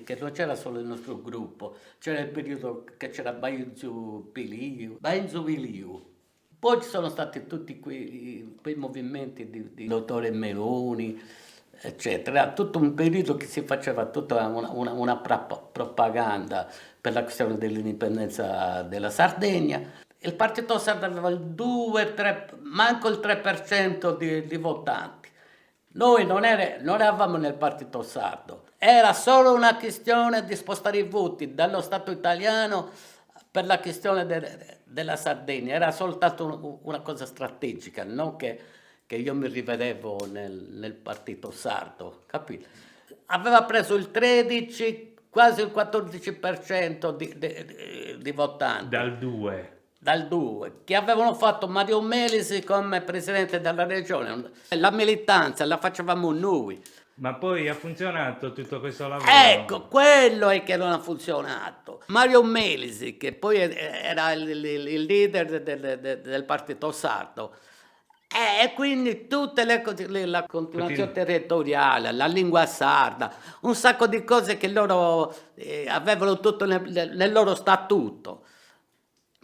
che non c'era solo il nostro gruppo, c'era il periodo che c'era Bainzu Piliu. Poi ci sono stati tutti quei movimenti di dottore Meloni, eccetera. Era tutto un periodo che si faceva tutta propaganda per la questione dell'indipendenza della Sardegna. Il Partito Sardo aveva il 2, 3, manco il 3% di votanti. Noi non eravamo nel Partito Sardo, era solo una questione di spostare i voti dallo Stato italiano per la questione della Sardegna, era soltanto una cosa strategica, non che io mi rivedevo nel Partito Sardo, capito? Aveva preso il 13, quasi il 14% di votanti Dal 2. dal 2, che avevano fatto Mario Melisi come presidente della regione. La militanza la facevamo noi. Ma poi ha funzionato tutto questo lavoro? Ecco, quello è che non ha funzionato. Mario Melisi, che poi era il leader del Partito Sardo, e quindi tutte le cose, la continuazione territoriale, la lingua sarda, un sacco di cose che loro avevano tutto nel loro statuto.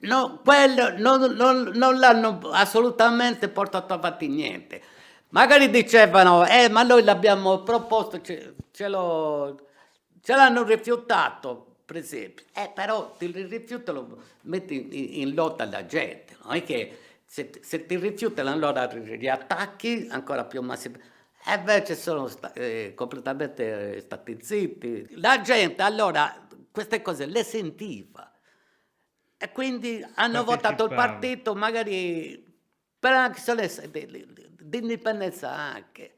No, quello non l'hanno assolutamente portato avanti niente. Magari dicevano, ma noi l'abbiamo proposto, ce l'hanno rifiutato, per esempio. Però il rifiuto lo metti in lotta alla gente, non è che se ti rifiutano allora riattacchi ancora più massimo. E invece sono completamente stati zitti. La gente allora queste cose le sentiva. E quindi hanno votato il Partecipava. partito magari per una questione di indipendenza anche.